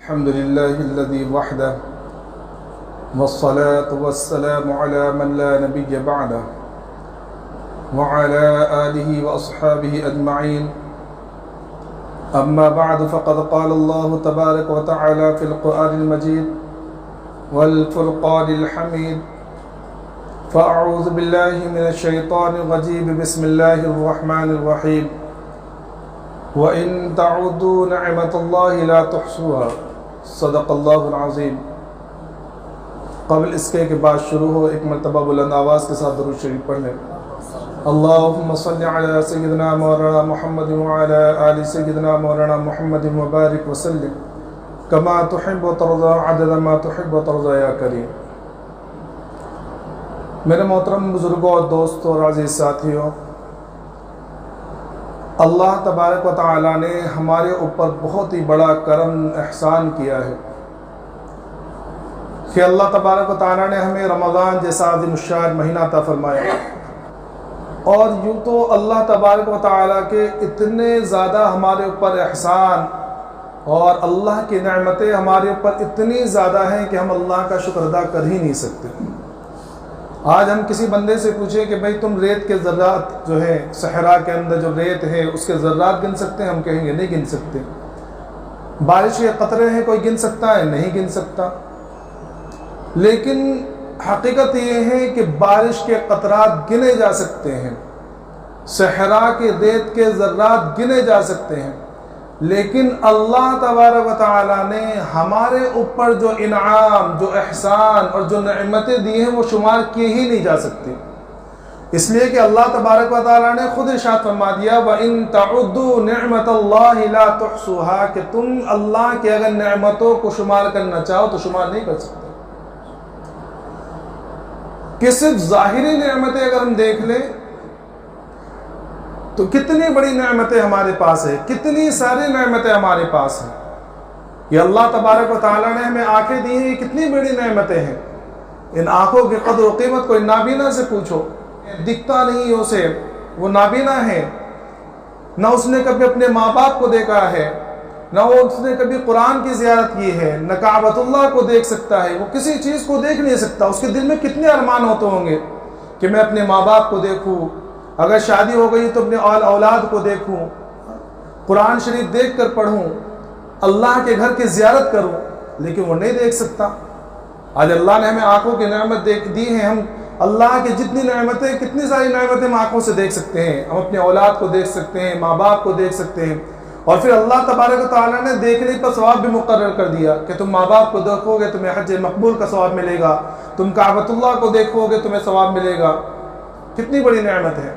الحمد لله الذي وحده والصلاة والسلام على من لا نبي بعده وعلى آله وأصحابه أجمعين. أما بعد فقد قال الله تبارك وتعالى في القرآن المجيد والفرقان الحميد: فأعوذ بالله من الشيطان الرجيم بسم الله الرحمن الرحيم وَإِن تَعُدُّوا نِعْمَةَ اللَّهِ لَا تُحْصُوهَا صدق اللہ العظیم. قبل اس کے بعد شروع ہو ایک مرتبہ بلند آواز کے ساتھ درود شریف پڑھ لیں. اللہم صلی علی سیدنا مولانا محمد وعلی آل سیدنا مولانا محمد وبارک وسلم کما تحب و ترضى عدد ما تحب و ترضى یا کریم. میرے محترم بزرگوں اور دوستوں اور عزیز ساتھیوں، اللہ تبارک و تعالیٰ نے ہمارے اوپر بہت ہی بڑا کرم احسان کیا ہے کہ اللہ تبارک و تعالیٰ نے ہمیں رمضان جیسا عظیم الشان مہینہ عطا فرمایا. اور یوں تو اللہ تبارک و تعالیٰ کے اتنے زیادہ ہمارے اوپر احسان اور اللہ کی نعمتیں ہمارے اوپر اتنی زیادہ ہیں کہ ہم اللہ کا شکر ادا کر ہی نہیں سکتے. آج ہم کسی بندے سے پوچھیں کہ بھئی تم ریت کے ذرات جو ہے صحرا کے اندر جو ریت ہے اس کے ذرات گن سکتے ہیں؟ ہم کہیں گے نہیں گن سکتے. بارش کے قطرے ہیں، کوئی گن سکتا ہے؟ نہیں گن سکتا. لیکن حقیقت یہ ہے کہ بارش کے قطرات گنے جا سکتے ہیں، صحرا کے ریت کے ذرات گنے جا سکتے ہیں، لیکن اللہ تبارک و تعالیٰ نے ہمارے اوپر جو انعام، جو احسان اور جو نعمتیں دی ہیں وہ شمار کیے ہی نہیں جا سکتے. اس لیے کہ اللہ تبارک و تعالیٰ نے خود ارشاد فرما دیا وَإِن تَعُدُّوا نِعْمَةَ اللَّهِ لَا تُحْصُوهَا کہ تم اللہ کے اگر نعمتوں کو شمار کرنا چاہو تو شمار نہیں کر سکتے. کہ صرف ظاہری نعمتیں اگر ہم دیکھ لیں تو کتنی بڑی نعمتیں ہمارے پاس ہیں، کتنی ساری نعمتیں ہمارے پاس ہیں. یہ اللہ تبارک و تعالیٰ نے ہمیں آنکھیں دی ہیں، یہ کتنی بڑی نعمتیں ہیں. ان آنکھوں کی قدر و قیمت کوئی نابینا سے پوچھو، دکھتا نہیں اسے، وہ نابینا ہے. نہ اس نے کبھی اپنے ماں باپ کو دیکھا ہے، نہ اس نے کبھی قرآن کی زیارت کی ہے، نہ کعبۃ اللہ کو دیکھ سکتا ہے. وہ کسی چیز کو دیکھ نہیں سکتا. اس کے دل میں کتنے ارمان ہوتے ہوں گے کہ میں اپنے ماں باپ کو دیکھوں، اگر شادی ہو گئی تو اپنے اولاد کو دیکھوں، قرآن شریف دیکھ کر پڑھوں، اللہ کے گھر کی زیارت کروں، لیکن وہ نہیں دیکھ سکتا. آج اللہ نے ہمیں آنکھوں کی نعمت دی ہے. ہم اللہ کی جتنی نعمتیں، کتنی ساری نعمتیں ہم آنکھوں سے دیکھ سکتے ہیں. ہم اپنے اولاد کو دیکھ سکتے ہیں، ماں باپ کو دیکھ سکتے ہیں. اور پھر اللہ تبارک و تعالیٰ نے دیکھنے پر ثواب بھی مقرر کر دیا کہ تم ماں باپ کو دیکھو گے تمہیں حج مقبول کا ثواب ملے گا، تم کعبۃ اللہ کو دیکھو گے تمہیں ثواب ملے گا. کتنی بڑی نعمت ہے.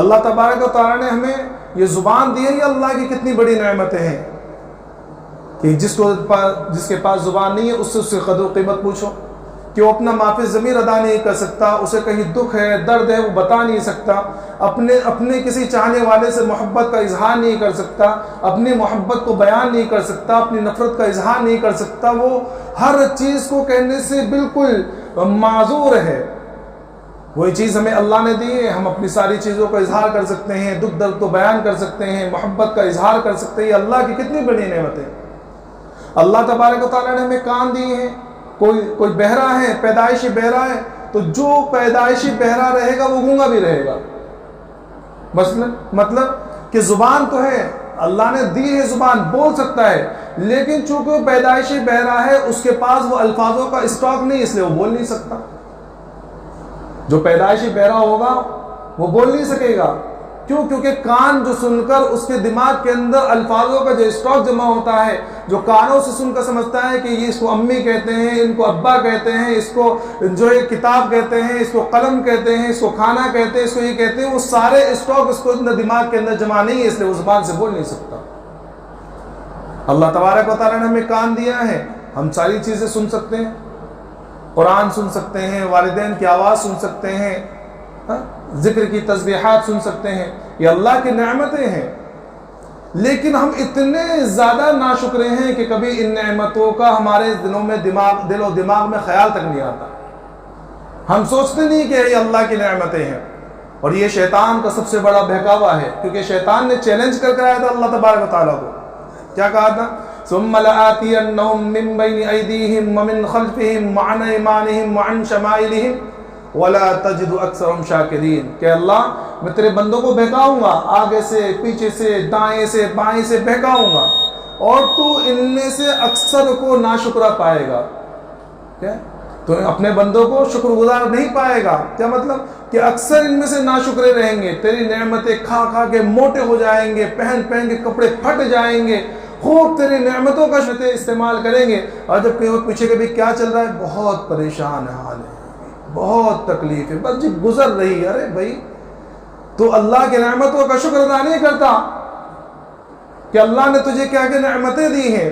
اللہ تبارک و تعالیٰ نے ہمیں یہ زبان دی ہے. یہ اللہ کی کتنی بڑی نعمتیں ہیں کہ جس کے پاس زبان نہیں ہے اس سے قدر و قیمت پوچھو کہ وہ اپنا معافی ضمیر ادا نہیں کر سکتا، اسے کہیں دکھ ہے، درد ہے، وہ بتا نہیں سکتا، اپنے کسی چاہنے والے سے محبت کا اظہار نہیں کر سکتا، اپنی محبت کو بیان نہیں کر سکتا، اپنی نفرت کا اظہار نہیں کر سکتا. وہ ہر چیز کو کہنے سے بالکل معذور ہے. وہی چیز ہمیں اللہ نے دی ہے. ہم اپنی ساری چیزوں کا اظہار کر سکتے ہیں، دکھ درد کو بیان کر سکتے ہیں، محبت کا اظہار کر سکتے ہیں. یہ اللہ کی کتنی بڑی نعمت ہے. اللہ تبارک و تعالیٰ نے ہمیں کان دیے ہیں. کوئی بہرا ہے، پیدائشی بہرا ہے، تو جو پیدائشی بہرا رہے گا وہ گونگا بھی رہے گا. مطلب کہ زبان تو ہے، اللہ نے دی ہے، زبان بول سکتا ہے، لیکن چونکہ وہ پیدائشی بہرا ہے اس کے پاس وہ الفاظوں کا اسٹاک نہیں، اس لیے وہ بول نہیں سکتا. جو پیدائشی بہرا ہوگا وہ بول نہیں سکے گا. کیوں؟ کیونکہ کان جو سن کر اس کے دماغ کے اندر الفاظوں کا جو اسٹاک جمع ہوتا ہے، جو کانوں سے سن کر سمجھتا ہے کہ یہ اس کو امی کہتے ہیں، ان کو ابا کہتے ہیں، اس کو جو ہے کتاب کہتے ہیں، اس کو قلم کہتے ہیں، اس کو کھانا کہتے ہیں، اس کو یہ کہتے ہیں، وہ سارے اسٹاک اس کو دماغ کے اندر جمع نہیں ہے، اس لیے وہ زبان سے بول نہیں سکتا. اللہ تبارک و تعالیٰ نے ہمیں کان دیا ہے. ہم ساری چیزیں سن سکتے ہیں، قرآن سن سکتے ہیں، والدین کی آواز سن سکتے ہیں، ذکر کی تسبیحات سن سکتے ہیں. یہ اللہ کی نعمتیں ہیں. لیکن ہم اتنے زیادہ ناشکرے ہیں کہ کبھی ان نعمتوں کا ہمارے دل و دماغ میں خیال تک نہیں آتا. ہم سوچتے نہیں کہ یہ اللہ کی نعمتیں ہیں. اور یہ شیطان کا سب سے بڑا بہکاوا ہے، کیونکہ شیطان نے چیلنج کر کے آیا تھا اللہ تبارک و تعالیٰ کو. کیا کہا تھا ثم لآتينهم من بين أيديهم ومن خلفهم وعن أيمانهم وعن شمائلهم ولا تجد أكثرهم شاكرين کہ اللہ میں تیرے بندوں کو بہکاؤں گا، آگے سے، پیچھے سے، دائیں سے، بائیں سے بہکاؤں گا، اور تو ان میں سے اکثر کو ناشکرا پائے گا۔ کیا تو اپنے بندوں کو شکر گزار نہیں پائے گا، کیا مطلب کہ اکثر ان میں سے ناشکرے رہیں گے، تیری نعمتیں کھا کھا کے موٹے ہو جائیں گے، پہن پہن کے کپڑے پھٹ جائیں گے، خوب تیری نعمتوں کا شکر استعمال کریں گے، اور جب کہ وہ پیچھے کے بھی کیا چل رہا ہے، بہت پریشان حال ہے، بہت تکلیف ہے، بس جی گزر رہی ہے۔ ارے بھائی تو اللہ کی نعمتوں کا شکر ادا نہیں کرتا کہ اللہ نے تجھے کیا کیا نعمتیں دی ہیں۔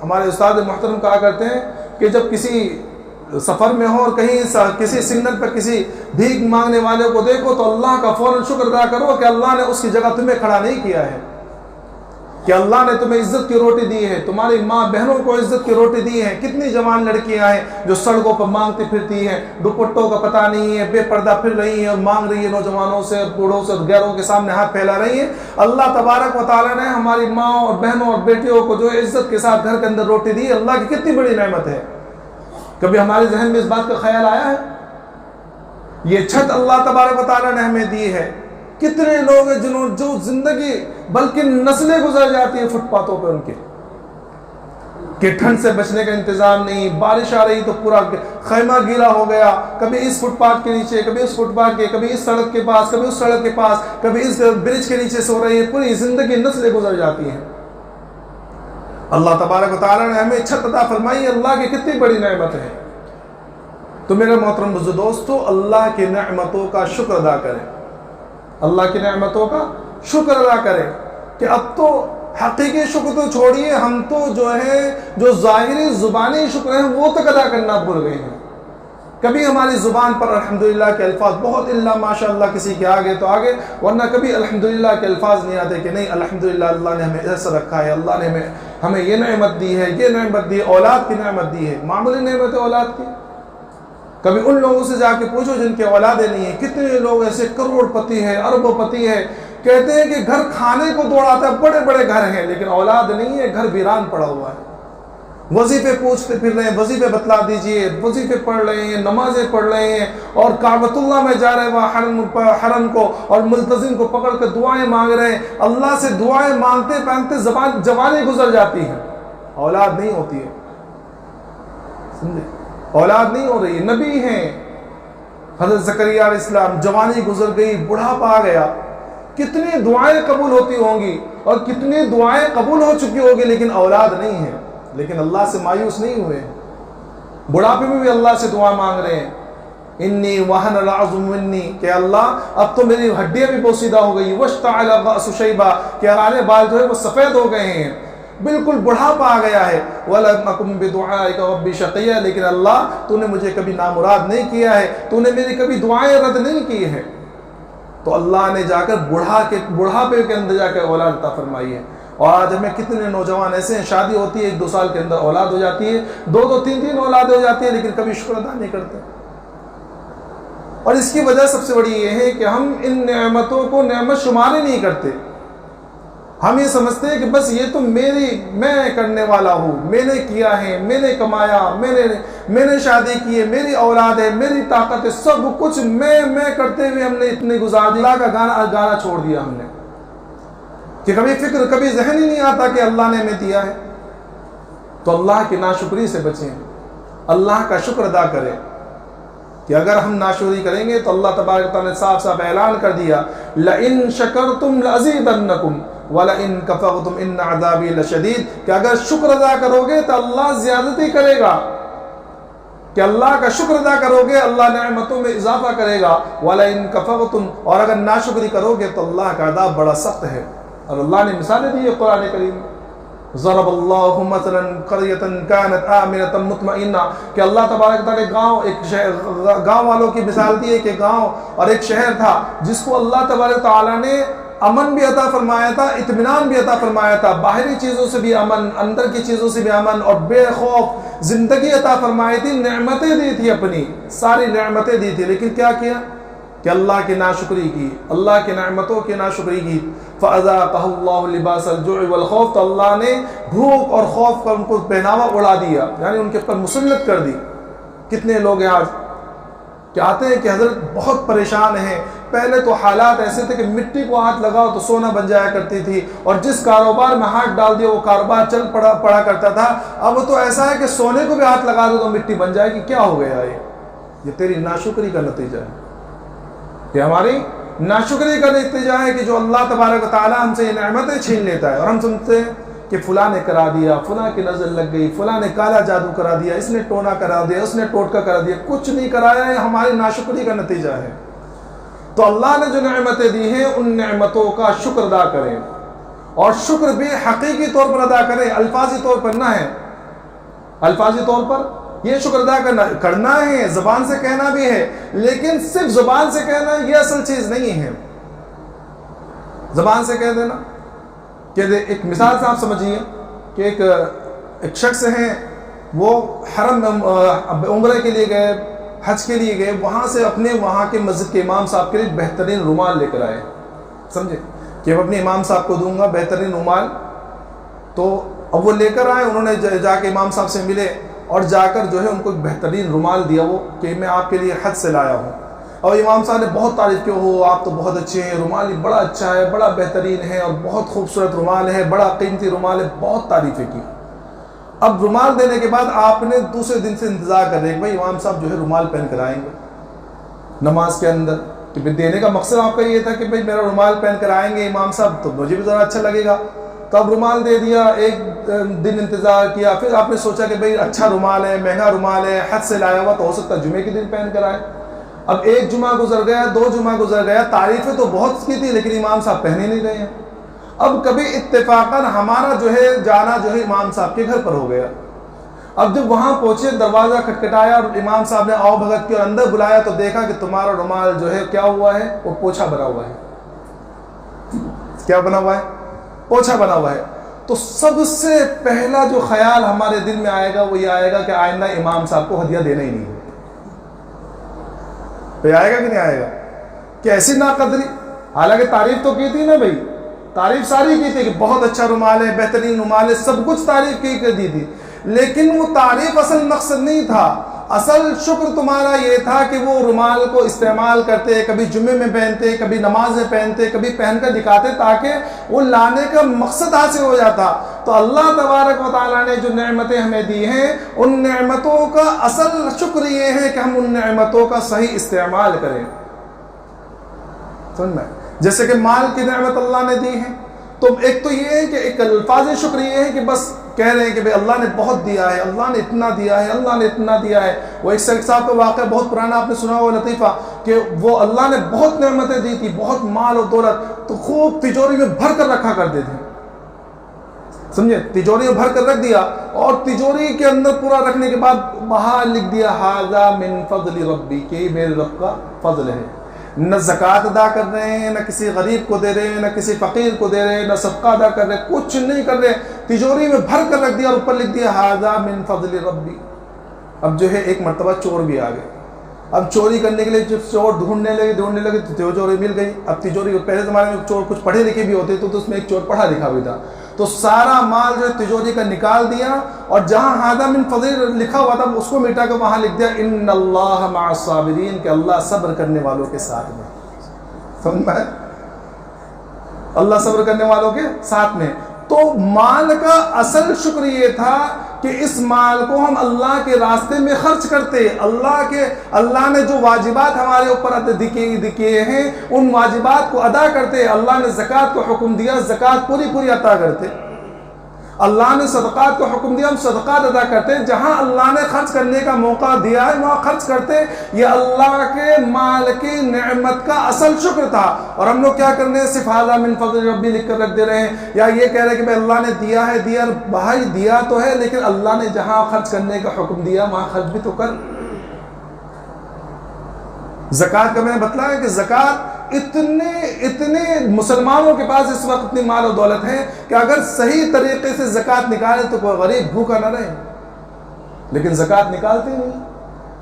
ہمارے استاد محترم کہا کرتے ہیں کہ جب کسی سفر میں ہو اور کہیں کسی سگنل پر کسی بھیک مانگنے والے کو دیکھو تو اللہ کا فوراً شکر ادا کرو کہ اللہ نے اس کی جگہ تمہیں کھڑا نہیں کیا ہے، کہ اللہ نے تمہیں عزت کی روٹی دی ہے، تمہاری ماں بہنوں کو عزت کی روٹی دی ہے۔ کتنی جوان لڑکیاں ہیں جو سڑکوں پر مانگتی پھرتی ہیں، دوپٹوں کا پتہ نہیں ہے، بے پردہ پھر رہی ہیں اور مانگ رہی ہیں، نوجوانوں سے، بوڑھوں سے، غیروں کے سامنے ہاتھ پھیلا رہی ہیں۔ اللہ تبارک و تعالیٰ نے ہماری ماں اور بہنوں اور بیٹیوں کو جو عزت کے ساتھ گھر کے اندر روٹی دی، اللہ کی کتنی بڑی نعمت ہے۔ کبھی ہمارے ذہن میں اس بات کا خیال آیا ہے؟ یہ چھت اللہ تبارک و تعالیٰ نے ہمیں دی ہے۔ کتنے لوگ ہیں جنہوں جو زندگی بلکہ نسلیں گزر جاتی ہیں فٹ پاتھوں پہ ان کے، کہ ٹھنڈ سے بچنے کا انتظام نہیں، بارش آ رہی تو پورا خیمہ گیلا ہو گیا، کبھی اس فٹ پاتھ کے نیچے، کبھی اس فٹ پاتھ کے، کبھی اس سڑک کے پاس، کبھی اس سڑک کے پاس، کبھی اس برج کے نیچے سو رہی ہے، پوری زندگی نسلیں گزر جاتی ہیں۔ اللہ تبارک و تعالیٰ نے ہمیں چھت عطا فرمائی، اللہ کی کتنی بڑی نعمت ہے۔ تو میرے محترم بزرگ دوستو، اللہ کی نعمتوں کا شکر ادا کریں، اللہ کی نعمتوں کا شکر ادا کریں، کہ اب تو حقیقی شکر تو چھوڑیے، ہم تو جو ظاہری زبانی شکر ہیں وہ تک ادا کرنا بھول گئے ہیں۔ کبھی ہماری زبان پر الحمدللہ کے الفاظ بہت، اللہ ماشاءاللہ کسی کے آگے تو آگے، ورنہ کبھی الحمدللہ کے الفاظ نہیں آتے کہ نہیں الحمدللہ اللہ نے ہمیں ایسا رکھا ہے، اللہ نے ہمیں یہ نعمت دی ہے، یہ نعمت دی ہے، اولاد کی نعمت دی ہے، معمولی نعمت ہے اولاد کی۔ کبھی ان لوگوں سے جا کے پوچھو جن کے اولادیں نہیں ہیں، کتنے لوگ ایسے کروڑ پتی ہیں، اربوں پتی ہیں، کہتے ہیں کہ گھر کھانے کو دوڑاتا ہے، بڑے بڑے گھر ہیں لیکن اولاد نہیں ہے، گھر ویران پڑا ہوا ہے۔ وظیفے پوچھتے پھر رہے ہیں، وظیفے بتلا دیجئے، وظیفے پڑھ رہے ہیں، نمازیں پڑھ رہے ہیں، اور کعبۃ اللہ میں جا رہے ہیں، وہاں حرم کو اور ملتزم کو پکڑ کر دعائیں مانگ رہے ہیں، اللہ سے دعائیں مانگتے مانگتے جوانی گزر جاتی ہے، اولاد نہیں ہوتی ہے، سمجھے؟ اولاد نہیں ہو رہی۔ نبی ہیں حضرت زکریا علیہ السلام، جوانی گزر گئی، بڑھاپا آ گیا، کتنی دعائیں قبول ہوتی ہوں گی اور کتنی دعائیں قبول ہو چکی ہوگی لیکن اولاد نہیں ہے، لیکن اللہ سے مایوس نہیں ہوئے، بڑھاپے میں بھی اللہ سے دعا مانگ رہے ہیں، انی وہن العظم منی، کہ اللہ اب تو میری ہڈیاں بھی بوسیدہ ہو گئی، واشتعل الرأس شیبا، کہ ہمارے بال جو ہے وہ سفید ہو گئے ہیں، بالکل بڑھاپا آ گیا ہے، وَلَمْ أَكُنْ بِدُعَائِكَ رَبِّ شَقِيًّا، لیکن اللہ تو نے مجھے کبھی نامراد نہیں کیا ہے، تو نے میری کبھی دعائیں رد نہیں کی ہے۔ تو اللہ نے جا کر بڑھاپے کے اندر جا کے اولاد عطا فرمائی ہے۔ اور آج ہمیں کتنے نوجوان ایسے ہیں، شادی ہوتی ہے 1-2 سال کے اندر اولاد ہو جاتی ہے، 2-2 3-3 اولادیں ہو جاتی ہیں لیکن کبھی شکر ادا نہیں کرتے۔ اور اس کی وجہ سب سے بڑی یہ ہے کہ ہم ان نعمتوں کو نعمت شمار ہی نہیں کرتے، ہم یہ سمجھتے ہیں کہ بس یہ تو میں کرنے والا ہوں، میں نے کیا ہے، میں نے کمایا، میں نے شادی کی ہے، میری اولاد ہے، میری طاقت ہے، سب کچھ میں کرتے ہوئے ہم نے اتنے گزار دیا، اللہ کا گانا چھوڑ دیا ہم نے، کہ کبھی فکر، کبھی ذہن ہی نہیں آتا کہ اللہ نے ہمیں دیا ہے۔ تو اللہ کی ناشکری سے بچیں، اللہ کا شکر ادا کریں، کہ اگر ہم ناشکری کریں گے تو اللہ تبارک تعالیٰ نے صاف صاف اعلان کر دیا، لَإِن شَكَرْتُمْ لَأَزِيدَنَّكُمْ وَلَئِن كَفَرْتُمْ إِنَّ عَذَابِي لَشَدِيدٌ، کہ اگر شکر ادا کرو گے تو اللہ زیادتی کرے گا، کہ اللہ کا شکر ادا کرو گے اللہ نعمتوں میں اضافہ کرے گا، وَلَئِن كَفَرْتُمْ، اور اگر ناشکری کرو گے تو اللہ کا عذاب بڑا سخت ہے۔ اور اللہ نے مثالیں دی ہے قرآن کریم، ضرب اللہ مثلا قریۃ کانت آمنۃ مطمئنہ، کہ اللہ تبارک تعالیٰ گاؤں والوں کی مثال دی ہے کہ گاؤں اور ایک شہر تھا جس کو اللہ تبارک تعالیٰ نے امن بھی عطا فرمایا تھا، اطمینان بھی عطا فرمایا تھا، باہری چیزوں سے بھی امن، اندر کی چیزوں سے بھی امن، اور بے خوف زندگی عطا فرمائی تھی، نعمتیں دی تھی، اپنی ساری نعمتیں دی تھی، لیکن کیا کیا؟ کہ اللہ کی ناشکری کی، اللہ کی نعمتوں کی ناشکری کی، فَأَذَاقَهُ اللَّهُ لِبَاسَ الْجُوعِ وَالْخَوْفِ، تو اللہ نے بھوک اور خوف کا ان کو پہناوا اڑا دیا، یعنی ان کے اوپر مسلط کر دی۔ کتنے لوگ ہیں آج کہ آتے ہیں کہ حضرت بہت پریشان ہیں، پہلے تو حالات ایسے تھے کہ مٹی کو ہاتھ لگاؤ تو سونا بن جایا کرتی تھی، اور جس کاروبار میں ہاتھ ڈال دیا وہ کاروبار چل پڑا کرتا تھا۔ اب تو ایسا ہے کہ سونے کو بھی ہاتھ لگا دو تو مٹی بن جائے گی۔ کیا ہو گیا یہ تیری ناشکری کا نتیجہ ہے، یہ ہماری ناشکری کا نتیجہ ہے کہ جو اللہ تبارک و تعالیٰ ہم سے یہ نعمتیں چھین لیتا ہے، اور ہم سنتے ہیں کہ فلاں نے کرا دیا، فلاں کی نظر لگ گئی، فلاں نے کالا جادو کرا دیا، اس نے ٹونا کرا دیا، اس نے ٹوٹکا کرا دیا۔ کچھ نہیں کرایا ہے، ہماری ناشکری کا نتیجہ ہے۔ تو اللہ نے جو نعمتیں دی ہیں ان نعمتوں کا شکر ادا کریں، اور شکر بھی حقیقی طور پر ادا کریں، الفاظی طور پر نہ ہے۔ الفاظی طور پر یہ شکر ادا کرنا ہے، زبان سے کہنا بھی ہے، لیکن صرف زبان سے کہنا یہ اصل چیز نہیں ہے۔ زبان سے کہہ دینا کہ ایک مثال سے آپ سمجھیے کہ ایک شخص ہیں، وہ حرم میں عمرے کے لیے گئے، حج کے لیے گئے، وہاں سے اپنے وہاں کے مسجد کے امام صاحب کے لیے بہترین رومال لے کر آئے، سمجھے کہ میں اپنے امام صاحب کو دوں گا بہترین رومال۔ تو اب وہ لے کر آئے، انہوں نے جا کے امام صاحب سے ملے اور جا کر جو ہے ان کو ایک بہترین رومال دیا، وہ کہ میں آپ کے لیے حج سے لایا ہوں۔ اور امام صاحب نے بہت تعریف کی، ہو آپ تو بہت اچھے ہیں، رومال بڑا اچھا ہے، بڑا بہترین ہے، اور بہت خوبصورت رومال ہے، بڑا قیمتی رومال ہے، بہت تعریفیں کی۔ اب رومال دینے کے بعد آپ نے دوسرے دن سے انتظار کر رہے کہ بھائی امام صاحب جو ہے رومال پہن کر آئیں گے نماز کے اندر، کہ دینے کا مقصد آپ کا یہ تھا کہ بھائی میرا رومال پہن کر آئیں گے امام صاحب تو مجھے بھی ذرا اچھا لگے گا۔ تو اب رومال دے دیا، ایک دن انتظار کیا، پھر آپ نے سوچا کہ بھئی اچھا رومال ہے، مہنگا رومال ہے، حج سے لایا ہوا تو ہو سکتا ہے جمعے کے دن پہن کر آئے۔ اب ایک جمعہ گزر گیا، 2 جمعہ گزر گیا، تعریفیں تو بہت کی تھی لیکن امام صاحب پہنے نہیں رہے ہیں۔ اب کبھی اتفاقاً ہمارا جو ہے جانا جو ہے امام صاحب کے گھر پر ہو گیا۔ اب جب وہاں پہنچے، دروازہ کھٹکھٹایا اور امام صاحب نے آؤ بھگت کی اور اندر بلایا تو دیکھا کہ تمہارا رومال جو ہے کیا ہوا ہے، وہ پوچھا بنا ہوا ہے۔ کیا بنا ہوا ہے؟ پوچھا بنا ہوا ہے۔ تو سب سے پہلا جو خیال ہمارے دل میں آئے گا وہ یہ آئے گا کہ آئندہ امام صاحب کو ہدیہ دینا ہی نہیں ہے۔ تو آئے گا کہ نہیں آئے گا کہ ایسی ناقدری؟ حالانکہ تعریف تو کی تھی نا بھائی، تعریف ساری کی تھی کہ بہت اچھا رومال ہے، بہترین رومال ہے، سب کچھ تعریف کی کر دی تھی، لیکن وہ تعریف اصل مقصد نہیں تھا۔ اصل شکر تمہارا یہ تھا کہ وہ رومال کو استعمال کرتے، کبھی جمعے میں پہنتے، کبھی نماز میں پہنتے، کبھی پہن کر دکھاتے، تاکہ وہ لانے کا مقصد حاصل ہو جاتا۔ تو اللہ تبارک و تعالیٰ نے جو نعمتیں ہمیں دی ہیں ان نعمتوں کا اصل شکر یہ ہے کہ ہم ان نعمتوں کا صحیح استعمال کریں۔ سننا جیسے کہ مال کی نعمت اللہ نے دی ہے، تو ایک تو یہ ہے کہ ایک الفاظ شکر یہ ہے کہ بس کہہ رہے ہیں کہ بھئی اللہ نے بہت دیا ہے، اللہ نے اتنا دیا ہے، اللہ نے اتنا دیا ہے۔ وہ ایک شیخ صاحب کا واقعہ بہت پرانا آپ نے سنا ہوا لطیفہ، کہ وہ اللہ نے بہت نعمتیں دی تھی، بہت مال و دولت، تو خوب تجوری میں بھر کر رکھا کرتے تھے، سمجھے، تجوری میں بھر کر رکھ دیا، اور تجوری کے اندر پورا رکھنے کے بعد باہر لکھ دیا ھذا من فضل ربی، کہ میرے رب کا فضل ہے۔ نہ زکوٰۃ ادا کر رہے ہیں، نہ کسی غریب کو دے رہے ہیں، نہ کسی فقیر کو دے رہے ہیں، نہ صدقہ ادا کر رہے ہیں، کچھ نہیں کر رہے، تجوری میں بھر کر رکھ دیا اور اوپر لکھ دیا ھذا من فضل ربی۔ اب جو ہے ایک مرتبہ چور بھی آ گئے، اب چوری کرنے کے لیے جب چور ڈھونڈنے لگے تو چوری مل گئی۔ اب تجوری، پہلے زمانے میں چور کچھ پڑھے لکھے بھی ہوتے تو اس میں ایک چور پڑھا لکھا بھی تھا، تو سارا مال جو تجوری کا نکال دیا، اور جہاں ھذا من فضل لکھا ہوا تھا اس کو مٹا کر وہاں لکھ دیا ان اللہ مع الصابرین، کہ اللہ صبر کرنے والوں کے ساتھ میں۔ سمجھ میں؟ اللہ صبر کرنے والوں کے ساتھ میں۔ تو مال کا اصل شکر یہ تھا کہ اس مال کو ہم اللہ کے راستے میں خرچ کرتے، اللہ نے جو واجبات ہمارے اوپر کیے ہیں ان واجبات کو ادا کرتے۔ اللہ نے زکوٰۃ کو حکم دیا، زکوٰۃ پوری ادا کرتے۔ اللہ نے صدقات کو حکم دیا، ہم صدقات ادا کرتے۔ جہاں اللہ نے خرچ کرنے کا موقع دیا ہے وہاں خرچ کرتے۔ یہ اللہ کے مال کی نعمت کا اصل شکر تھا، اور ہم لوگ کیا کرنے ہیں، صرف ھذا من فضل ربی لکھ کر رکھ دے رہے ہیں، یا یہ کہہ رہے ہیں کہ بھائی اللہ نے دیا ہے، بھائی دیا تو ہے، لیکن اللہ نے جہاں خرچ کرنے کا حکم دیا وہاں خرچ بھی تو کر۔ زکوٰۃ کا میں نے بتلایا کہ زکوٰۃ اتنے مسلمانوں کے پاس اس وقت اتنی مال و دولت ہے کہ اگر صحیح طریقے سے زکوٰۃ نکالے تو کوئی غریب بھوکا نہ رہے، لیکن زکوٰۃ نکالتے نہیں۔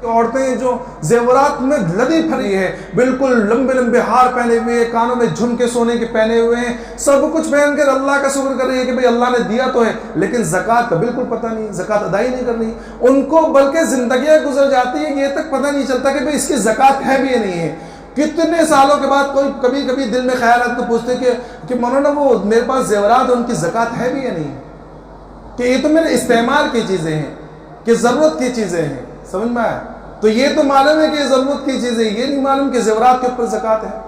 عورتیں جو زیورات میں لدی پھری ہے، بالکل لمبے لمبے ہار پہنے ہوئے، کانوں میں جھمکے سونے کے پہنے ہوئے ہیں، سب کچھ پہن کر اللہ کا شکر کر رہی ہے کہ بھئی اللہ نے دیا تو ہے، لیکن زکوٰۃ کا بالکل پتہ نہیں، زکوٰۃ ادا ہی نہیں کر رہی ان کو، بلکہ زندگیاں گزر جاتی ہیں، یہ تک پتہ نہیں چلتا کہ بھئی اس کی زکوٰۃ ہے بھی یا نہیں ہے۔ کتنے سالوں کے بعد کوئی کبھی کبھی دل میں خیالات کو پوچھتے کہ مولانا وہ میرے پاس زیورات ان کی زکوٰۃ ہے بھی یا نہیں، کہ یہ تو میرے استعمال کی چیزیں ہیں، کہ ضرورت کی چیزیں ہیں، سمجھ میں آیا؟ تو یہ تو معلوم ہے کہ یہ ضرورت کی چیزیں، یہ نہیں معلوم کہ زیورات کے اوپر زکوٰۃ ہے۔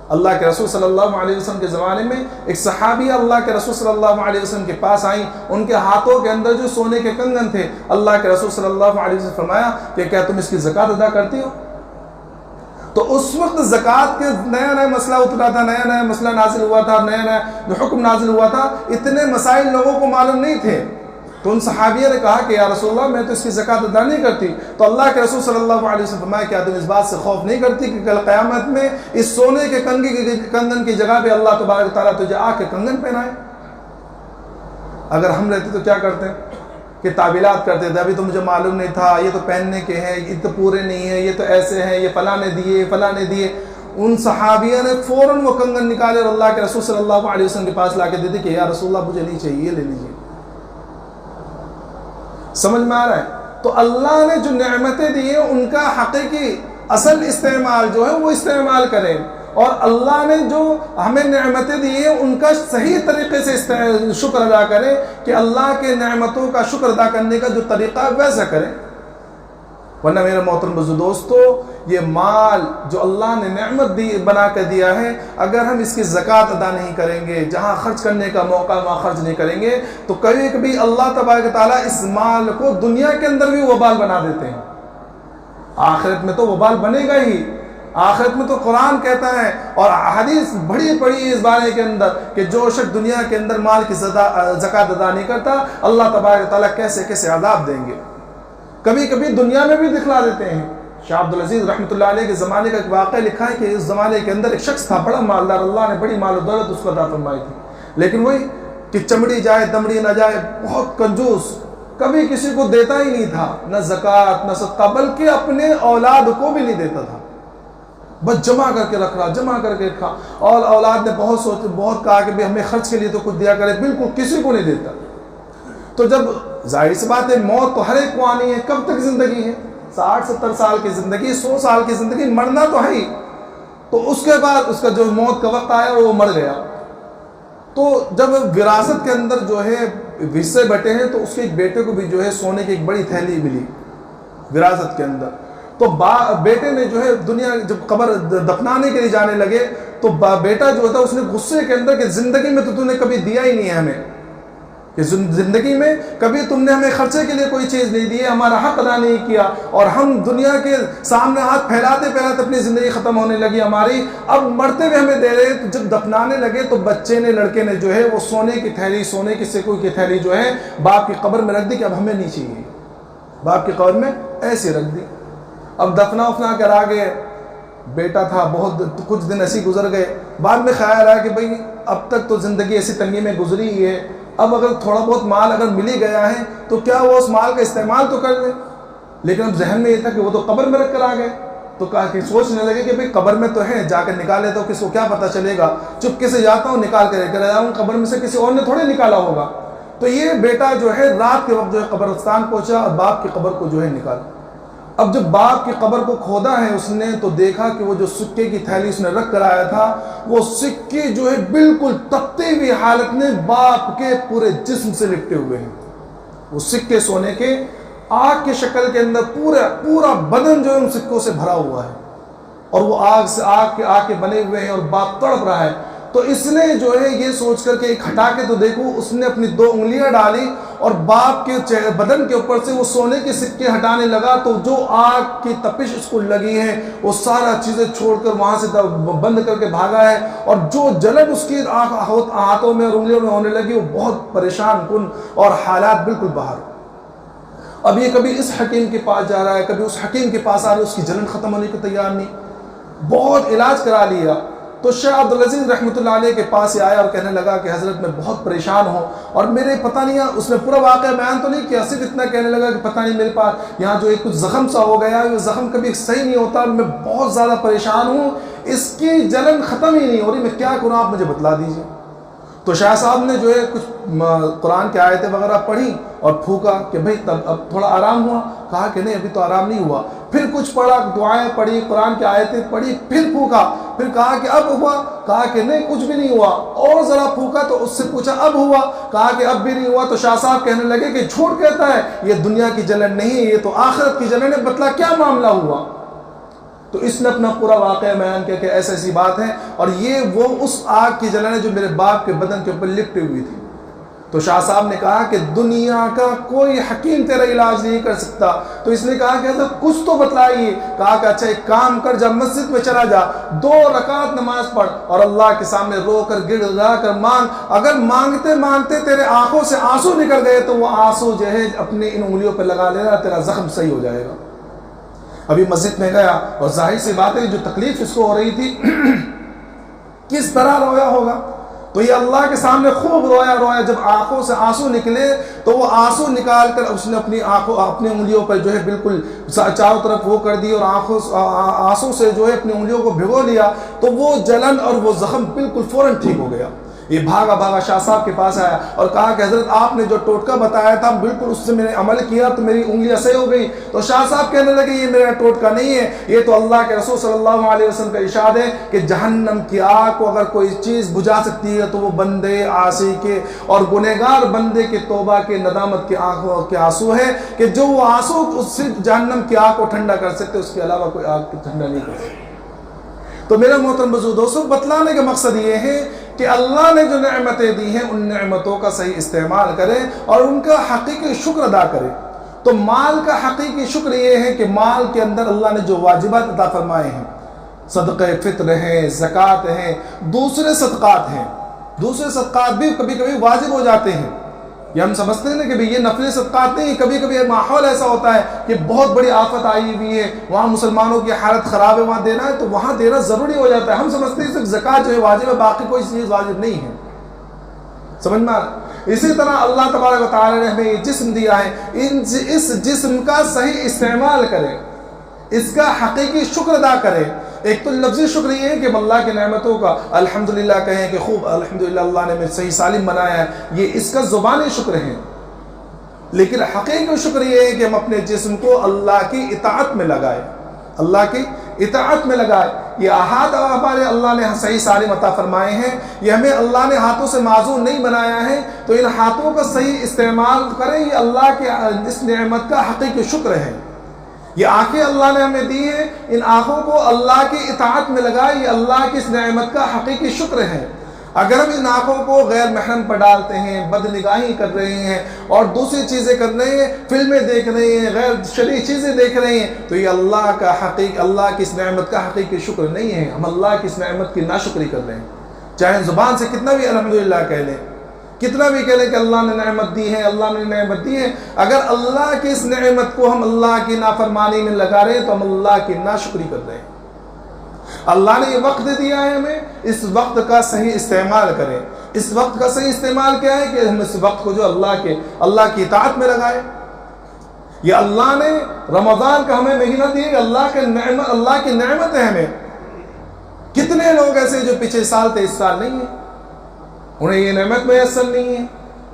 اللہ کے رسول صلی اللہ علیہ وسلم کے زمانے میں ایک صحابیہ اللہ کے رسول صلی اللہ علیہ وسلم کے پاس آئیں، ان کے ہاتھوں کے اندر جو سونے کے کنگن تھے، اللہ کے رسول صلی اللہ علیہ وسلم فرمایا کہ کیا تم اس کی زکوٰۃ ادا کرتی ہو؟ تو اس وقت زکوٰۃ کے نیا مسئلہ اترا تھا، نیا مسئلہ نازل ہوا تھا، نیا جو حکم نازل ہوا تھا، اتنے مسائل لوگوں کو معلوم نہیں تھے۔ تو ان صحابیہ نے کہا کہ یا رسول اللہ میں تو اس کی زکوٰۃ ادا نہیں کرتی۔ تو اللہ کے رسول صلی اللہ علیہ وسلم فرمایا کیا تم اس بات سے خوف نہیں کرتی کہ کل قیامت میں اس سونے کے کنگن کی جگہ پہ اللہ تبارک و تعالیٰ تجھے آگ کے کنگن پہنائے؟ اگر ہم رہتے تو کیا کرتے کہ تعویلات کرتے تھے، ابھی تو مجھے معلوم نہیں تھا، یہ تو پہننے کے ہیں، یہ تو پورے نہیں ہیں، یہ تو ایسے ہیں، یہ فلاں نے دیے، فلاں نے دیے۔ ان صحابیہ نے فوراً وہ کنگن نکالے اور اللہ کے رسول صلی اللہ علیہ وسلم کے پاس لا کے دے دی کہ یا رسول اللہ مجھے نہیں چاہیے، یہ لے لیجیے۔ سمجھ میں آ رہا ہے؟ تو اللہ نے جو نعمتیں دی ہیں ان کا حقیقی اصل استعمال جو ہے وہ استعمال کریں، اور اللہ نے جو ہمیں نعمتیں دی ہیں ان کا صحیح طریقے سے شکر ادا کریں، کہ اللہ کے نعمتوں کا شکر ادا کرنے کا جو طریقہ ویسا کریں۔ ورنہ میرے محترم بزرگ دوستو، یہ مال جو اللہ نے نعمت بنا کر دیا ہے، اگر ہم اس کی زکوٰۃ ادا نہیں کریں گے، جہاں خرچ کرنے کا موقع وہاں خرچ نہیں کریں گے، تو کبھی کبھی اللہ تبارک و تعالیٰ اس مال کو دنیا کے اندر بھی وبال بنا دیتے ہیں۔ آخرت میں تو وبال بنے گا ہی، آخرت میں تو قرآن کہتا ہے اور حدیث بڑی پڑی اس بارے کے اندر کہ جو شخص دنیا کے اندر مال کی زکوٰۃ ادا نہیں کرتا، اللہ تبارک و تعالیٰ کیسے کیسے عذاب دیں گے۔ کبھی کبھی دنیا میں بھی دکھلا دیتے ہیں۔ شاہ عبدالعزیز رحمۃ اللہ علیہ کے زمانے کا ایک واقعہ لکھا ہے کہ اس زمانے کے اندر ایک شخص تھا بڑا مالدار، اللہ نے بڑی مال و دولت اس کو عطا فرمائی تھی، لیکن وہی کہ چمڑی جائے دمڑی نہ جائے، بہت کنجوس، کبھی کسی کو دیتا ہی نہیں تھا، نہ زکوٰۃ نہ صدقہ، بلکہ اپنے اولاد کو بھی نہیں دیتا تھا، بس جمع کر کے رکھ رہا، جمع کر کے رکھا، اور اولاد نے بہت کہا کہ ہمیں خرچ کے لیے تو کچھ دیا کرے، بالکل کسی کو نہیں دیتا۔ تو جب ظاہر سی بات ہے موت تو ہر ایک کو آنی ہے، کب تک زندگی ہے؟ 60-70 سال کی زندگی، 100 سال کی زندگی، مرنا تو ہے ہی۔ تو اس کے بعد اس کا جو موت کا وقت آیا وہ مر گیا۔ تو جب وراثت کے اندر جو ہے حصے بٹے ہیں، تو اس کے ایک بیٹے کو بھی جو ہے سونے کی ایک بڑی تھیلی ملی وراثت کے اندر۔ تو بیٹے نے جو ہے دنیا جب قبر دفنانے کے لیے جانے لگے، تو بیٹا جو تھا اس نے غصے کے اندر کہ زندگی میں تو نے کبھی دیا ہی نہیں ہے ہمیں، کہ زندگی میں کبھی تم نے ہمیں خرچے کے لیے کوئی چیز نہیں دی ہے، ہمارا حق ادا نہیں کیا، اور ہم دنیا کے سامنے ہاتھ پھیلاتے پھیلاتے اپنی زندگی ختم ہونے لگی ہماری، اب مرتے ہوئے ہمیں دے رہے۔ تو جب دفنانے لگے تو بچے نے، لڑکے نے جو ہے وہ سونے کی تھیلی، سونے کی سکوں کی تھیلی جو ہے باپ کی قبر میں رکھ دی کہ اب ہمیں نہیں چاہیے، باپ کی قبر میں ایسے رکھ دی۔ اب دفنا افنا کر آگے بیٹا تھا، بہت کچھ دن ایسے گزر گئے، بعد میں خیال آیا کہ بھئی اب تک تو زندگی ایسی تنگی میں گزری ہی ہے، اب اگر تھوڑا بہت مال اگر مل ہی گیا ہے تو کیا وہ اس مال کا استعمال تو کر لے۔ لیکن اب ذہن میں یہ تھا کہ وہ تو قبر میں رکھ کر آ گئے، تو کہا کہ سوچنے لگے کہ بھئی قبر میں تو ہے، جا کر نکال لیتا ہوں، کس کو کیا پتہ چلے گا، چپکے سے جاتا ہوں نکال کر لے کر آیا ہوں، قبر میں سے کسی اور نے تھوڑے نکالا ہوگا۔ تو یہ بیٹا جو ہے رات کے وقت جو ہے قبرستان پہنچا اور باپ کی قبر کو جو ہے نکالا۔ اب جب باپ کی قبر کو کھودا ہے اس نے، تو دیکھا کہ وہ جو سکے کی تھیلی اس نے رکھ کر آیا تھا، وہ سکے جو ہے بالکل تپتی ہوئی حالت میں باپ کے پورے جسم سے لپٹے ہوئے ہیں۔ وہ سکے سونے کے آگ کی شکل کے اندر پورا بدن جو ہے ان سکوں سے بھرا ہوا ہے، اور وہ آگ کے بنے ہوئے ہیں، اور باپ تڑپ رہا ہے۔ تو اس نے جو ہے یہ سوچ کر کہ ایک ہٹا کے تو دیکھو، اس نے اپنی 2 انگلیاں ڈالی اور باپ کے بدن کے اوپر سے وہ سونے کے سکے ہٹانے لگا، تو جو آگ کی تپش اس کو لگی ہے وہ سارا چیزیں چھوڑ کر وہاں سے بند کر کے بھاگا ہے، اور جو جلن اس کی ہاتھوں میں اور انگلیوں میں ہونے لگی وہ بہت پریشان کن اور حالات بالکل باہر۔ اب یہ کبھی اس حکیم کے پاس جا رہا ہے، کبھی اس حکیم کے پاس آ رہا ہے، اس کی جلن ختم ہونے کو تیار نہیں، بہت علاج کرا لیا، تو شیخ عبدالعزیز رحمۃ اللہ علیہ کے پاس آیا اور کہنے لگا کہ حضرت میں بہت پریشان ہوں اور میرے پتہ نہیں، اس نے پورا واقعہ بیان تو نہیں کیا، صرف اتنا کہنے لگا کہ پتہ نہیں میرے پاس یہاں جو ایک کچھ زخم سا ہو گیا، یہ زخم کبھی صحیح نہیں ہوتا، میں بہت زیادہ پریشان ہوں، اس کی جلن ختم ہی نہیں ہو رہی، میں کیا کروں، آپ مجھے بتلا دیجیے۔ تو شاہ صاحب نے جو ہے کچھ قرآن کی آیتیں وغیرہ پڑھی اور پھونکا کہ بھئی تب اب تھوڑا آرام ہوا، کہا کہ نہیں ابھی تو آرام نہیں ہوا، پھر کچھ پڑھا، دعائیں پڑھی، قرآن کی آیتیں پڑھی، پھر پھونکا، پھر کہا کہ اب ہوا، کہا کہ نہیں کچھ بھی نہیں ہوا، اور ذرا پھونکا تو اس سے پوچھا اب ہوا، کہا کہ اب بھی نہیں ہوا۔ تو شاہ صاحب کہنے لگے کہ جھوٹ کہتا ہے، یہ دنیا کی جلن نہیں ہے، یہ تو آخرت کی جلن ہے، بتلا کیا معاملہ ہوا۔ تو اس نے اپنا پورا واقعہ بیان کیا کہ ایسی بات ہے، اور یہ وہ اس آگ کی جلن ہے جو میرے باپ کے بدن کے اوپر لپٹی ہوئی تھی۔ تو شاہ صاحب نے کہا کہ دنیا کا کوئی حکیم تیرا علاج نہیں کر سکتا۔ تو اس نے کہا کہ حضرت کچھ تو بتلائیے۔ کہا کہ اچھا ایک کام کر، جب مسجد میں چلا جا، 2 رکعت نماز پڑھ اور اللہ کے سامنے رو کر گڑ گڑا کر مانگ، اگر مانگتے مانگتے تیرے آنکھوں سے آنسو نکل گئے تو وہ آنسو جو ہے اپنے ان انگلیوں پہ لگا لینا، تیرا زخم صحیح ہو جائے گا۔ ابھی مسجد میں گیا اور ظاہر سی بات ہے جو تکلیف اس کو ہو رہی تھی کس طرح رویا ہوگا، تو یہ اللہ کے سامنے خوب رویا، جب آنکھوں سے آنسو نکلے تو وہ آنسو نکال کر اس نے اپنی انگلیوں پر جو ہے بالکل چاروں طرف وہ کر دی اور آنسو سے جو ہے اپنی انگلیوں کو بھگو لیا، تو وہ جلن اور وہ زخم بالکل فوراً ٹھیک ہو گیا۔ یہ بھاگا شاہ صاحب کے پاس آیا اور کہا کہ حضرت آپ نے جو ٹوٹکا بتایا تھا بالکل اس سے میں نے عمل کیا تو میری انگلیاں صحیح ہو گئی۔ تو شاہ صاحب کہنے لگے یہ میرا ٹوٹکا نہیں ہے، یہ تو اللہ کے رسول صلی اللہ علیہ وسلم کا ارشاد ہے کہ جہنم کی آگ کو اگر کوئی چیز بجھا سکتی ہے تو وہ بندے عاصی کے اور گنہگار بندے کے توبہ کے ندامت کے آنکھوں کے آنسو ہے، کہ جو وہ آنسو اس سے جہنم کی آگ کو ٹھنڈا کر سکتے، اس کے علاوہ کوئی آگ کو ٹھنڈا نہیں کر سکتے۔ تو میرا محترم بزرگ دوستوں، بتلانے کا مقصد یہ ہے کہ اللہ نے جو نعمتیں دی ہیں ان نعمتوں کا صحیح استعمال کریں اور ان کا حقیقی شکر ادا کریں۔ تو مال کا حقیقی شکر یہ ہے کہ مال کے اندر اللہ نے جو واجبات عطا فرمائے ہیں، صدقہ فطر ہیں، زکوٰۃ ہیں، دوسرے صدقات ہیں، دوسرے صدقات بھی کبھی کبھی واجب ہو جاتے ہیں۔ یہ ہم سمجھتے ہیں نا کہ یہ نفلی صدقات نہیں، کبھی کبھی ماحول ایسا ہوتا ہے کہ بہت بڑی آفت آئی ہوئی ہے، وہاں مسلمانوں کی حالت خراب ہے، وہاں دینا ہے تو وہاں دینا ضروری ہو جاتا ہے۔ ہم سمجھتے ہیں صرف زکوٰۃ جو ہے واجب ہے، باقی کوئی چیز واجب نہیں ہے۔ سمجھ میں آ رہا ہے؟ اسی طرح اللہ تبارک و تعالی نے ہمیں یہ جسم دیا ہے، اس جسم کا صحیح استعمال کریں، اس کا حقیقی شکر ادا کریں۔ ایک تو لفظی شکر یہ ہے کہ اللہ کی نعمتوں کا الحمدللہ کہیں کہ خوب الحمدللہ اللہ نے مجھے صحیح سالم بنایا ہے، یہ اس کا زبانی شکر ہے۔ لیکن حقیقی شکر یہ ہے کہ ہم اپنے جسم کو اللہ کی اطاعت میں لگائیں، اللہ کی اطاعت میں لگائیں۔ یہ ہاتھ ہمارے اللہ نے صحیح سالم عطا فرمائے ہیں، یہ ہمیں اللہ نے ہاتھوں سے معذور نہیں بنایا ہے، تو ان ہاتھوں کا صحیح استعمال کریں، یہ اللہ کے اس نعمت کا حقیقی شکر ہے۔ یہ آنکھیں اللہ نے ہمیں دی ہیں، ان آنکھوں کو اللہ کی اطاعت میں لگائیں، یہ اللہ کی اس نعمت کا حقیقی شکر ہے۔ اگر ہم ان آنکھوں کو غیر محرم پر ڈالتے ہیں، بد نگاہی کر رہے ہیں اور دوسری چیزیں کر رہے ہیں، فلمیں دیکھ رہے ہیں، غیر شرعی چیزیں دیکھ رہے ہیں، تو یہ اللہ کی اس نعمت کا حقیقی شکر نہیں ہے، ہم اللہ کی اس نعمت کی ناشکری کر رہے ہیں۔ چاہے زبان سے کتنا بھی الحمدللہ کہہ لیں، کتنا بھی کہہ لیں کہ اللہ نے نعمت دی ہے، اللہ نے نعمت دی ہے، اگر اللہ کی اس نعمت کو ہم اللہ کی نافرمانی میں لگا رہے ہیں تو ہم اللہ کی ناشکری کر رہے ہیں۔ اللہ نے یہ وقت دیا ہے ہمیں، اس وقت کا صحیح استعمال کریں۔ اس وقت کا صحیح استعمال کیا ہے کہ ہم اس وقت کو جو اللہ کی اطاعت میں لگائیں۔ یہ اللہ نے رمضان کا ہمیں مہینہ دیا، اللہ کی نعمت ہے ہمیں۔ کتنے لوگ ایسے جو پچھلے سال تھے اس سال نہیں ہیں، انہیں یہ نعمت میسر نہیں ہے،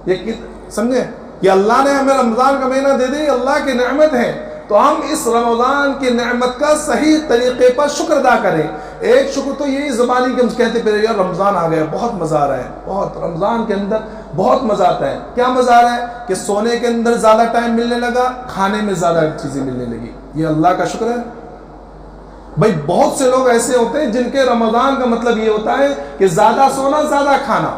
یہ سمجھے؟ یہ اللہ نے ہمیں رمضان کا مہینہ دے دی، اللہ کی نعمت ہے، تو ہم اس رمضان کی نعمت کا صحیح طریقے پر شکر ادا کریں۔ ایک شکر تو یہی زبانی کہ ہم کہتے پھر یار رمضان آ گیا، بہت مزہ آ رہا ہے، بہت رمضان کے اندر بہت مزہ آتا ہے۔ کیا مزہ آ رہا ہے کہ سونے کے اندر زیادہ ٹائم ملنے لگا، کھانے میں زیادہ چیزیں ملنے لگی، یہ اللہ کا شکر ہے۔ بھائی بہت سے لوگ ایسے ہوتے ہیں جن کے رمضان کا مطلب یہ ہوتا ہے کہ زیادہ سونا زیادہ کھانا،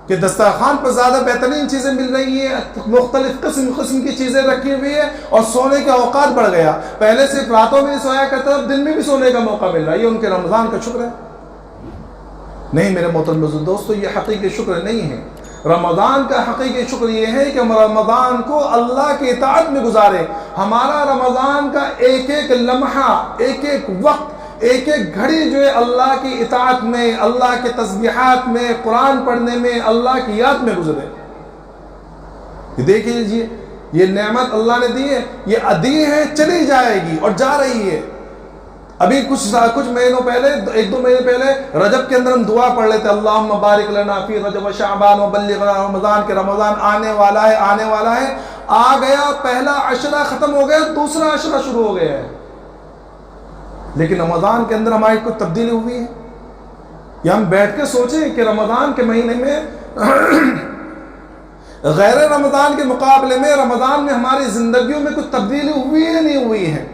کہ دسترخوان پر زیادہ بہترین چیزیں مل رہی ہیں، مختلف قسم کی چیزیں رکھی ہوئی ہیں اور سونے کا اوقات بڑھ گیا، پہلے صرف راتوں میں سویا کرتا اب دن میں بھی سونے کا موقع مل رہا ہے، یہ ان کے رمضان کا شکر ہے؟ نہیں میرے محترم بزرگ دوستو، یہ حقیقی شکر نہیں ہے۔ رمضان کا حقیقی شکر یہ ہے کہ ہم رمضان کو اللہ کی اطاعت میں گزارے، ہمارا رمضان کا ایک ایک لمحہ، ایک ایک وقت، ایک ایک گھڑی جو ہے اللہ کی اطاعت میں، اللہ کے تسبیحات میں، قرآن پڑھنے میں، اللہ کی یاد میں گزرے۔ دیکھ لیجیے یہ نعمت اللہ نے دی ہے، یہ دی ہے، چلی جائے گی اور جا رہی ہے۔ ابھی کچھ مہینوں پہلے، 1-2 مہینے پہلے رجب کے اندر ہم دعا پڑھ لیتے اللہم بارک لنا فی رجب و شعبان و بلغنا رمضان، کہ رمضان آنے والا ہے، آنے والا ہے۔ آ گیا، پہلا عشرہ ختم ہو گیا، دوسرا عشرہ شروع ہو گیا ہے، لیکن رمضان کے اندر ہماری کوئی تبدیلی ہوئی ہے؟ یا ہم بیٹھ کے سوچیں کہ رمضان کے مہینے میں غیر رمضان کے مقابلے میں رمضان میں ہماری زندگیوں میں کچھ تبدیلی ہوئی ہے نہیں ہوئی ہے؟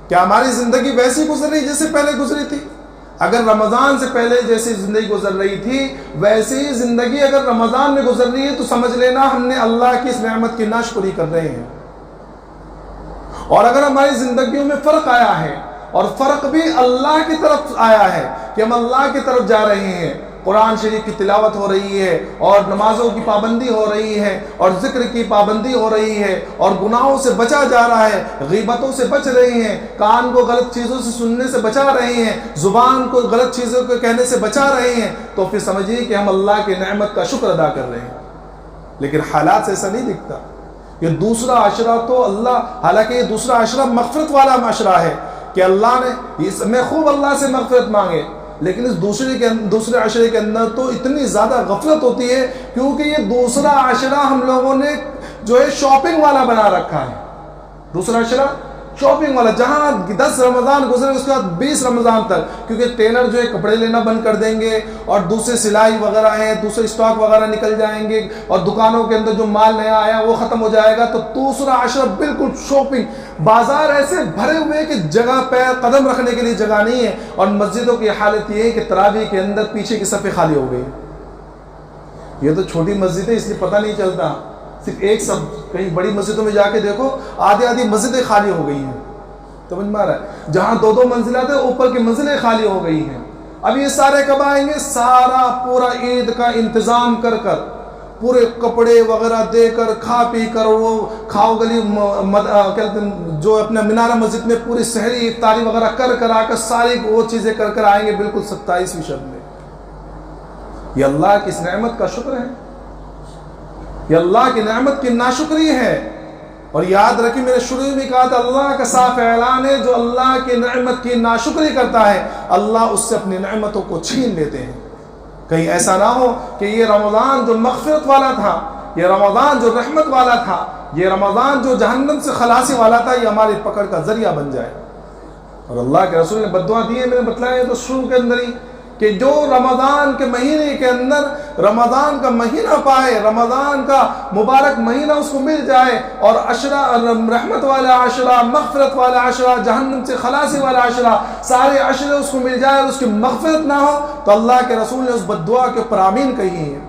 کیا ہماری زندگی ویسی گزر رہی جیسے پہلے گزری تھی؟ اگر رمضان سے پہلے جیسی زندگی گزر رہی تھی ویسی ہی زندگی اگر رمضان میں گزر رہی ہے تو سمجھ لینا ہم نے اللہ کی اس نعمت کی ناشکری کر رہے ہیں۔ اور اگر ہماری زندگیوں میں فرق آیا ہے، اور فرق بھی اللہ کی طرف آیا ہے کہ ہم اللہ کی طرف جا رہے ہیں، قرآن شریف کی تلاوت ہو رہی ہے، اور نمازوں کی پابندی ہو رہی ہے، اور ذکر کی پابندی ہو رہی ہے، اور گناہوں سے بچا جا رہا ہے، غیبتوں سے بچ رہے ہیں، کان کو غلط چیزوں سے سننے سے بچا رہے ہیں، زبان کو غلط چیزوں کو کہنے سے بچا رہے ہیں، تو پھر سمجھیے کہ ہم اللہ کی نعمت کا شکر ادا کر رہے ہیں۔ لیکن حالات سے ایسا نہیں دکھتا۔ یہ دوسرا عشرہ تو اللہ، حالانکہ یہ دوسرا عشرہ مغفرت والا عشرہ ہے کہ اللہ نے اس میں خوب اللہ سے مغفرت مانگے، لیکن اس دوسرے عشرے کے اندر تو اتنی زیادہ غفلت ہوتی ہے، کیونکہ یہ دوسرا عشرہ ہم لوگوں نے جو ہے شاپنگ والا بنا رکھا ہے۔ دوسرا عشرہ شاپنگ والا، جہاں 10 رمضان گزرے اس کے بعد 20 رمضان تک، کیونکہ ٹیلر جو ہے کپڑے لینا بند کر دیں گے، اور دوسرے سلائی وغیرہ ہیں، دوسرے اسٹاک وغیرہ نکل جائیں گے، اور دکانوں کے اندر جو مال نیا آیا وہ ختم ہو جائے گا، تو دوسرا عشرہ بالکل شاپنگ، بازار ایسے بھرے ہوئے کہ جگہ پیر قدم رکھنے کے لیے جگہ نہیں ہے، اور مسجدوں کی حالت یہ ہے کہ تراویح کے اندر پیچھے کی صفیں خالی ہو گئی۔ یہ تو چھوٹی مسجد ہے اس لیے پتہ نہیں چلتا، صرف ایک سب کہیں بڑی مسجدوں میں جا کے دیکھو آدھی مسجدیں خالی ہو گئی ہیں، سمجھ میں آ رہا ہے؟ جہاں 2 منزلات ہیں اوپر کی منزلیں خالی ہو گئی ہیں۔ اب یہ سارے کب آئیں گے؟ سارا پورا عید کا انتظام کر پورے کپڑے وغیرہ دے کر، کھا پی کر، وہ کھاؤ گلی جو اپنا مینارہ مسجد میں پوری سحری افطاری وغیرہ کر آ کر ساری وہ چیزیں کر آئیں گے بالکل 27ویں شب میں۔ یہ اللہ کی اس نعمت کا شکر ہے، یہ اللہ کی نعمت کی ناشکری ہے۔ اور یاد رکھیں میں نے شروع میں کہا تھا اللہ کا صاف اعلان ہے، جو اللہ کی نعمت کی ناشکری کرتا ہے اللہ اس سے اپنی نعمتوں کو چھین لیتے ہیں۔ کہیں ایسا نہ ہو کہ یہ رمضان جو مغفرت والا تھا، یہ رمضان جو رحمت والا تھا، یہ رمضان جو جہنم سے خلاصی والا تھا، یہ ہماری پکڑ کا ذریعہ بن جائے۔ اور اللہ کے رسول نے بددعا دی ہے، میں نے بتلایا تو شروع کے اندر ہی، کہ جو رمضان کے مہینے کے اندر رمضان کا مہینہ پائے، رمضان کا مبارک مہینہ اس کو مل جائے، اور عشرہ رحمت والا عشرہ، مغفرت والا عشرہ، جہنم سے خلاصی والا عشرہ، سارے عشرے اس کو مل جائے اور اس کی مغفرت نہ ہو، تو اللہ کے رسول نے اس بددعا کے اوپر آمین کہی ہے۔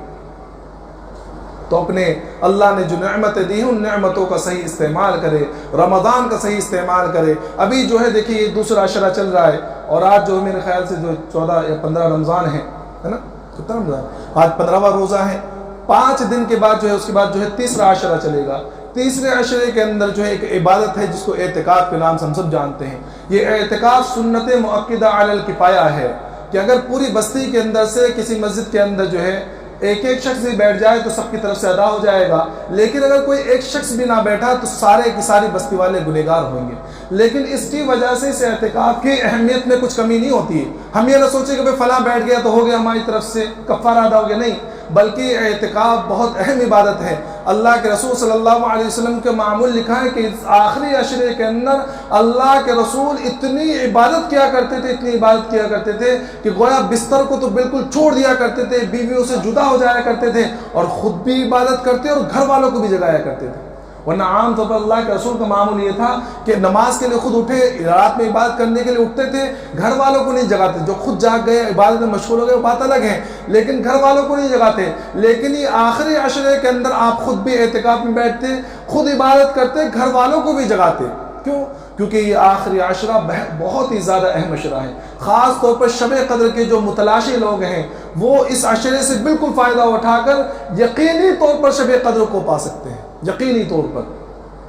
تو اپنے اللہ نے جو نعمتیں دی ہیں ان نعمتوں کا صحیح استعمال کرے، رمضان کا صحیح استعمال کرے۔ ابھی جو ہے دیکھیے دوسرا عشرہ چل رہا ہے، اور آج جو میرے خیال سے جو 14 یا 15 رمضان ہے نا، کتنا رمضان؟ آج 15واں روزہ ہے۔ 5 دن کے بعد جو ہے اس کے بعد جو ہے تیسرا عشرہ چلے گا۔ تیسرے عشرے کے اندر جو ہے ایک عبادت ہے جس کو اعتکاف کے نام سے ہم سب جانتے ہیں۔ یہ اعتکاف سنت مؤکدہ علی الکفایہ ہے، کہ اگر پوری بستی کے اندر سے کسی مسجد کے اندر جو ہے ایک شخص بھی بیٹھ جائے تو سب کی طرف سے ادا ہو جائے گا، لیکن اگر کوئی ایک شخص بھی نہ بیٹھا تو سارے کی ساری بستی والے گنہگار ہوئیں گے۔ لیکن اس کی وجہ سے اس اعتکاف کی اہمیت میں کچھ کمی نہیں ہوتی ہے۔ ہم یہ نہ سوچیں کہ فلاں بیٹھ گیا تو ہو گیا ہماری طرف سے کفارہ ادا ہو گیا، نہیں، بلکہ اعتکاف بہت اہم عبادت ہے۔ اللہ کے رسول صلی اللہ علیہ وسلم کے معمول لکھا ہے کہ اس آخری عشرے کے اندر اللہ کے رسول اتنی عبادت کیا کرتے تھے، اتنی عبادت کیا کرتے تھے کہ گویا بستر کو تو بالکل چھوڑ دیا کرتے تھے، بیویوں سے جدا ہو جایا کرتے تھے، اور خود بھی عبادت کرتے اور گھر والوں کو بھی جگایا کرتے تھے۔ ورنہ عام طور پر اللہ کے رسول کا معمول یہ تھا کہ نماز کے لیے خود اٹھے، رات میں عبادت کرنے کے لیے اٹھتے تھے، گھر والوں کو نہیں جگاتے۔ جو خود جاگ گئے عبادت میں مشغول ہو گئے وہ بات الگ ہے، لیکن گھر والوں کو نہیں جگاتے۔ لیکن یہ آخری عشرے کے اندر آپ خود بھی اعتکاف میں بیٹھتے، خود عبادت کرتے، گھر والوں کو بھی جگاتے۔ کیوں؟ کیونکہ یہ آخری عشرہ بہت ہی زیادہ اہم عشرہ ہے۔ خاص طور پر شب قدر کے جو متلاشی لوگ ہیں وہ اس عشرے سے بالکل فائدہ اٹھا کر یقینی طور پر شب قدر کو پا سکتے ہیں، یقینی طور پر۔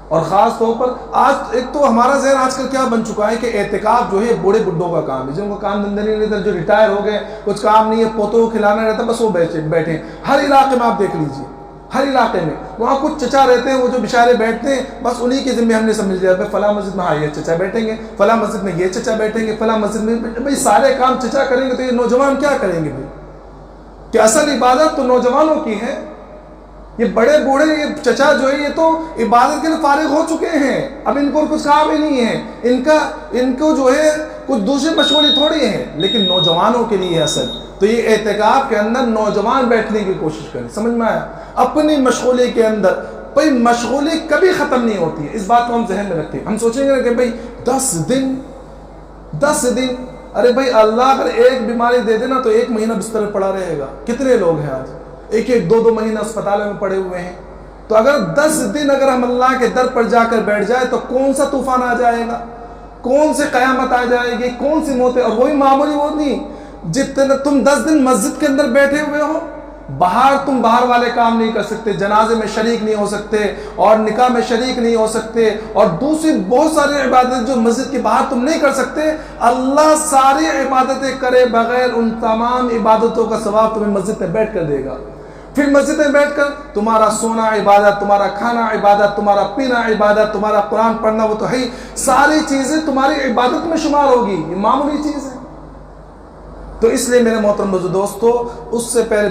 اور خاص طور پر آج ایک تو ہمارا ذہن آج کل کیا بن چکا ہے کہ اعتکاف جو ہے بوڑھے بڈھوں کا کام ہے، جن کو کام دھندے نہیں رہتا، جو ریٹائر ہو گئے، کچھ کام نہیں ہے، پوتوں کو کھلانا رہتا، بس وہ بیٹھے ہیں۔ ہر علاقے میں آپ دیکھ لیجیے، ہر علاقے میں وہاں کچھ چچا رہتے ہیں، وہ جو بیچارے بیٹھتے ہیں، بس انہی کے ذمہ ہم نے سمجھ لیا کہ فلاں مسجد میں ہاں یہ چچا بیٹھیں گے، فلاں مسجد میں یہ چچا بیٹھیں گے، فلاں مسجد میں بھائی سارے کام چچا کریں گے تو یہ نوجوان کیا کریں گے بھائی؟ کہ اصل عبادت تو نوجوانوں کی ہے۔ یہ بڑے بوڑھے یہ چچا جو ہے یہ تو عبادت کے لیے فارغ ہو چکے ہیں، اب ان کو کچھ کام ہی نہیں ہے، ان کو جو ہے کچھ دوسری مشغولی تھوڑی ہے، لیکن نوجوانوں کے لیے اصل تو یہ اعتکاف کے اندر نوجوان بیٹھنے کی کوشش کریں۔ سمجھ میں آیا؟ اپنی مشغولی کے اندر بھائی مشغولی کبھی ختم نہیں ہوتی ہے، اس بات کو ہم ذہن میں رکھیں۔ ہم سوچیں گے کہ بھائی 10 دن ارے بھائی اللہ اگر ایک بیماری دے دینا تو 1 مہینہ بستر پڑا رہے گا۔ کتنے لوگ ہیں آج 1-2 مہینہ اسپتالوں میں پڑے ہوئے ہیں؟ تو اگر 10 دن اگر ہم اللہ کے در پر جا کر بیٹھ جائے تو کون سا طوفان آ جائے گا، کون سے قیامت آ جائے گی، کون سی موتیں، اور وہی معمولی وہ نہیں جتنے تم 10 دن مسجد کے اندر بیٹھے ہوئے ہو، تم باہر والے کام نہیں کر سکتے، جنازے میں شریک نہیں ہو سکتے، اور نکاح میں شریک نہیں ہو سکتے، اور دوسری بہت ساری عبادت جو مسجد کے باہر تم نہیں کر سکتے، اللہ ساری عبادتیں کرے بغیر ان تمام عبادتوں کا ثواب تمہیں مسجد میں بیٹھ کر دے گا۔ پھر مسجد میں بیٹھ کر تمہارا سونا عبادت، تمہارا کھانا عبادت، تمہارا پینا عبادت، تمہارا قرآن پڑھنا وہ تو ہے، ساری چیزیں تمہاری عبادت میں شمار ہوگی، یہ معمولی چیز ہے۔ تو اس لیے میرے محترم دوستو، اس سے پہلے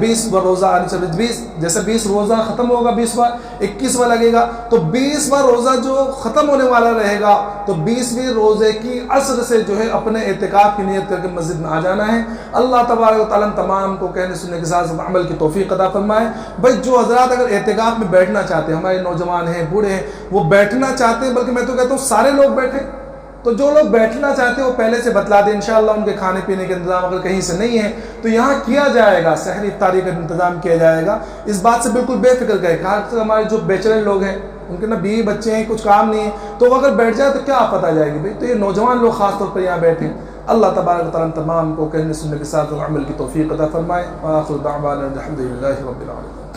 20واں روزہ آنے چاہیے، 20 جیسے 20 روزہ ختم ہوگا، 20واں 21واں لگے گا، تو 20واں روزہ جو ختم ہونے والا رہے گا تو 20ویں روزے کی عصر سے جو ہے اپنے اعتکاف کی نیت کر کے مسجد میں آ جانا ہے۔ اللہ تبارک و تعالیٰ تمام کو کہنے سننے کے ساتھ عمل کی توفیق عطا فرمائے۔ بھائی جو حضرات اگر اعتکاف میں بیٹھنا چاہتے ہیں، ہمارے نوجوان ہیں، بوڑھے ہیں، وہ بیٹھنا چاہتے ہیں، بلکہ میں تو کہتا ہوں سارے لوگ بیٹھیں، تو جو لوگ بیٹھنا چاہتے ہیں وہ پہلے سے بتلا دیں، انشاءاللہ ان کے کھانے پینے کے انتظام اگر کہیں سے نہیں ہے تو یہاں کیا جائے گا، سحری افطاری کا انتظام کیا جائے گا، اس بات سے بالکل بے فکر گئے۔ خاص کر ہمارے جو بیچلر لوگ ہیں، ان کے نا بیوی بچے ہیں، کچھ کام نہیں ہے، تو وہ اگر بیٹھ جائے تو کیا آفت آ جائے گی بھائی؟ تو یہ نوجوان لوگ خاص طور پر یہاں بیٹھیں۔ اللہ تبارک و تعالیٰ تمام کو کہنے سننے کے ساتھ عمل کی توفیق عطا فرمائے۔ وآخر دعوانا الحمدللہ رب العالمین۔